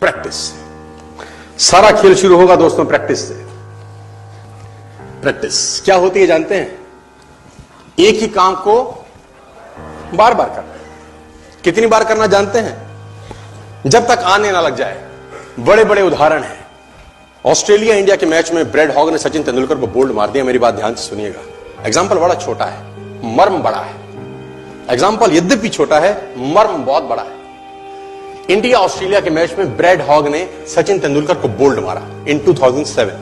Practice. सारा खेल शुरू होगा दोस्तों प्रैक्टिस से। प्रैक्टिस क्या होती है जानते हैं? एक ही काम को बार बार करना। कितनी बार करना जानते हैं? जब तक आने ना लग जाए। बड़े बड़े उदाहरण हैं। ऑस्ट्रेलिया इंडिया के मैच में ब्रैड हॉग ने सचिन तेंदुलकर को बोल्ड मार दिया। मेरी बात ध्यान से सुनिएगा। एग्जाम्पल बड़ा छोटा है, मर्म बड़ा है। एग्जाम्पल यद्यपि छोटा है, मर्म बहुत बड़ा है। इंडिया ऑस्ट्रेलिया के मैच में ब्रैड हॉग ने सचिन तेंदुलकर को बोल्ड मारा इन 2007।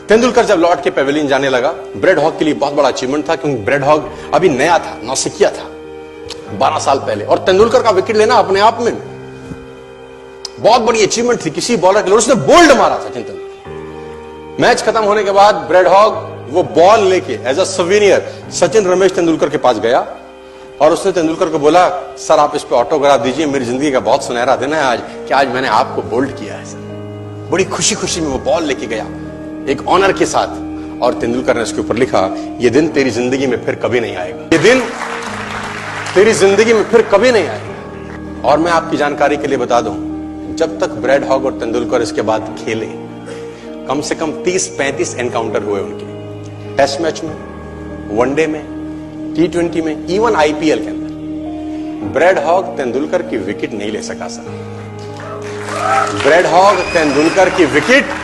तेंदुलकर जब लौट के पेविलियन जाने लगा, ब्रैड हॉग के लिए बहुत बड़ा अचीवमेंट था, क्योंकि ब्रैड हॉग अभी नया था, नौसिखिया था 12 साल पहले, और तेंदुलकर का विकेट लेना अपने आप में बहुत बड़ी अचीवमेंट थी किसी बॉलर के लिए। उसने बोल्ड मारा सचिन तेंदुलकर। मैच खत्म होने के बाद ब्रैड हॉग वो बॉल लेके as a souvenir Sachin Ramesh Tendulkar के पास गया और उसने तेंदुलकर को बोला, सर आप इस पे ऑटोग्राफ दीजिए, मेरी जिंदगी का बहुत सुनहरा दिन है आज, कि आज मैंने आपको बोल्ड किया है सर। बड़ी खुशी खुशी में वो बॉल लेके गया एक ऑनर के साथ, और तेंदुलकर ने उसके ऊपर लिखा, ये दिन तेरी जिंदगी में फिर कभी नहीं आएगा, ये दिन तेरी जिंदगी में फिर कभी नहीं आएगा। और मैं आपकी जानकारी के लिए बता दूं, जब तक ब्रैड हॉग और तेंदुलकर इसके बाद खेले, कम से कम 30-35 एनकाउंटर हुए उनके, टेस्ट मैच में, वनडे में, T20 में, इवन आईपीएल के अंदर। ब्रैड हॉग तेंदुलकर की विकेट नहीं ले सका सर। ब्रैड हॉग तेंदुलकर की विकेट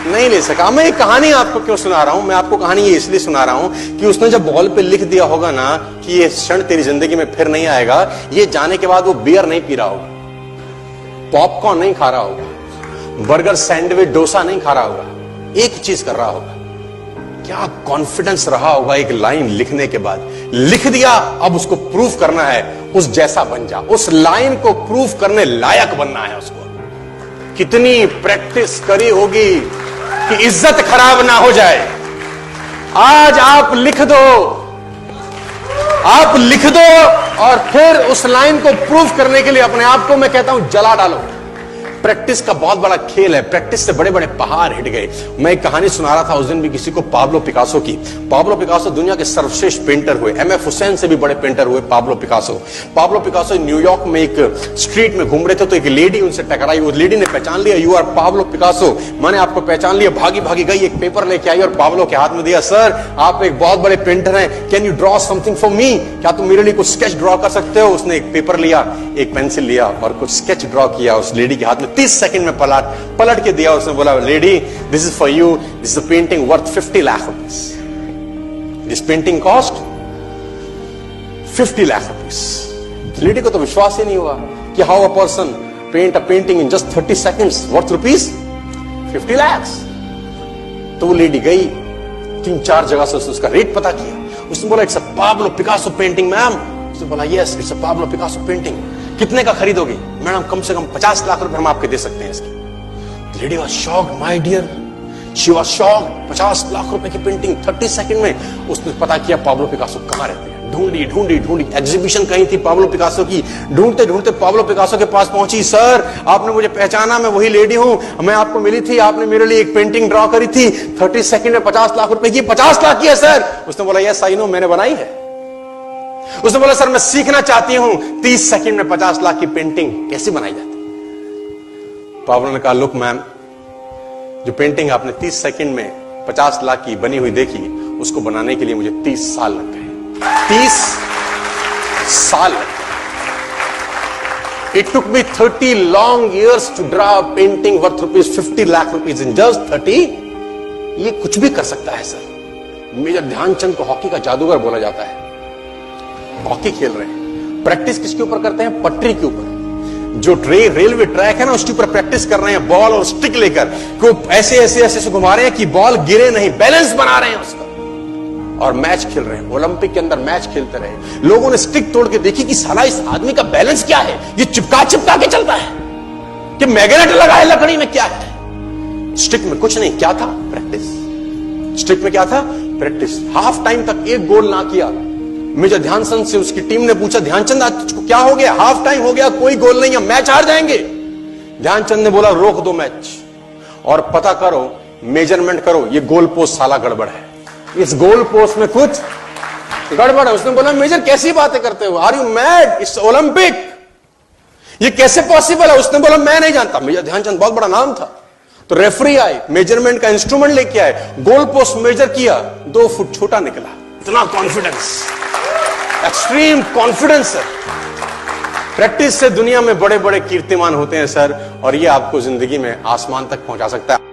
नहीं ले सका। मैं ये कहानी आपको क्यों सुना रहा हूं? मैं आपको कहानी ये इसलिए सुना रहा हूं कि उसने जब बॉल पे लिख दिया होगा ना कि ये क्षण तेरी जिंदगी में फिर नहीं आएगा, ये जाने के बाद वो बियर नहीं पी रहा होगा, पॉपकॉर्न नहीं खा रहा होगा, बर्गर, सैंडविच, डोसा नहीं खा रहा होगा, एक चीज कर रहा होगा। क्या कॉन्फिडेंस रहा होगा एक लाइन लिखने के बाद। लिख दिया, अब उसको प्रूफ करना है, उस जैसा बन जा। उस लाइन को प्रूफ करने लायक बनना है उसको। कितनी प्रैक्टिस करी होगी कि इज्जत खराब ना हो जाए। आज आप लिख दो, आप लिख दो, और फिर उस लाइन को प्रूफ करने के लिए अपने आप को मैं कहता हूं जला डालो। प्रैक्टिस का बहुत बड़ा खेल है। प्रैक्टिस से बड़े बड़े पहाड़ हिट गए। मैं एक कहानी सुना रहा था उस दिन भी किसी को, पाब्लो पिकासो की। पाब्लो पिकासो दुनिया के सर्वश्रेष्ठ पेंटर हुए, एमएफ हुसैन से भी बड़े पेंटर हुए Pablo Picasso. Pablo Picasso New York में एक स्ट्रीट में घूम रहे थे, तो एक लेडी उनसे टकराई। उस लेडी ने पहचान लिया, यू आर पाब्लो पिकासो, मैंने आपको पहचान लिया। भागी भागी गई, एक पेपर लेके आई और पाब्लो के हाथ में दिया। सर आप एक बहुत बड़े पेंटर हैं, can you draw something for me? क्या तुम मेरे लिए कुछ स्केच ड्रॉ कर सकते हो? उसने एक पेपर लिया, एक पेंसिल लिया और कुछ स्केच ड्रॉ किया उस लेडी के हाथ में। 30 सेकंड में पलट के दिया। उसने बोला, lady this is for you, this is a painting worth 50 lakh rupees. This painting cost 50 lakh rupees. Lady को तो विश्वास ही नहीं हुआ कि how a person paint a painting in just 30 seconds worth rupees 50 lakh. तो वो लेडी गई, 3-4 जगह से उसका रेट पता किया। उसने बोला, it's a Pablo Picasso painting ma'am. उसने बोला, yes it's a Pablo Picasso painting. कितने का खरीदोगी? मैडम कम से कम 50 लाख रुपए हम आपके दे सकते हैं इसकी। Lady was shocked, my dear, she was shocked. 50 lakh रुपए की पेंटिंग 30 सेकंड में। उसने पता किया पाब्लो पिकासो कहां रहते हैं। ढूंढी ढूंढी ढूंढी, एग्जीबिशन कहीं थी पाब्लो पिकासो की। ढूंढते ढूंढते पाब्लो पिकासो के पास पहुंची। सर आपने मुझे पहचाना, मैं वही लेडी हूं, मैं आपको मिली थी, आपने मेरे लिए एक पेंटिंग ड्रॉ करी थी 30 सेकंड में 50 लाख रुपए की। 50 लाख की है सर? उसने बोला, यस आई नो, मैंने बनाई है। उसने बोला, सर मैं सीखना चाहती हूं 30 सेकंड में 50 लाख की पेंटिंग कैसे बनाई जाती। पाब्लो ने कहा, लुक मैम, जो पेंटिंग आपने 30 सेकंड में 50 लाख की बनी हुई देखी, उसको बनाने के लिए मुझे 30 साल लग गए। 30 साल लग गए। It took me 30 long years to draw a painting worth rupees 50 lakh rupees in just 30। ये कुछ भी कर सकता है सर। मेजर ध्यानचंद को हॉकी का जादूगर बोला जाता है। हॉकी खेल रहे हैं, प्रैक्टिस किसके ऊपर करते हैं? पटरी के ऊपर। जो रेलवे ट्रैक है ना, उसके ऊपर प्रैक्टिस कर रहे हैं, बॉल और स्टिक लेकर को ऐसे ऐसे ऐसे से घुमा रहे हैं कि बॉल गिरे नहीं, बैलेंस बना रहे हैं उसका, और मैच खेल रहे हैं। ओलंपिक के अंदर मैच खेलते रहे। लोगों ने स्टिक तोड़ के देखी कि साला इस आदमी का बैलेंस क्या है, ये चिपका चिपका के चलता है कि मैग्नेट लगा है लकड़ी में, क्या है? स्टिक में कुछ नहीं, क्या था? प्रैक्टिस। स्टिक में क्या था? प्रैक्टिस। हाफ टाइम तक एक गोल ना किया। मेजर ध्यानचंद से उसकी टीम ने पूछा, ध्यानचंद आज तुझको क्या हो गया? हाफ टाइम हो गया, कोई गोल नहीं है, मैच हार जाएंगे। ध्यानचंद ने बोला, रोक दो मैच और पता करो, मेजरमेंट करो, ये गोल पोस्ट साला गड़बड़ है, इस गोल पोस्ट में कुछ गड़बड़ है। उसने बोला, मेजर कैसी बातें करते हो? Are you mad? It's Olympic, ये कैसे पॉसिबल है? उसने बोला मैं नहीं जानता। मेजर ध्यानचंद बहुत बड़ा नाम था। तो रेफरी आए, मेजरमेंट का इंस्ट्रूमेंट लेके आए, गोल पोस्ट मेजर किया, 2 फुट छोटा निकला। इतना confidence, extreme confidence sir. Practice से दुनिया में बड़े बड़े कीर्तिमान होते हैं सर, और ये आपको जिंदगी में आसमान तक पहुंचा सकता है।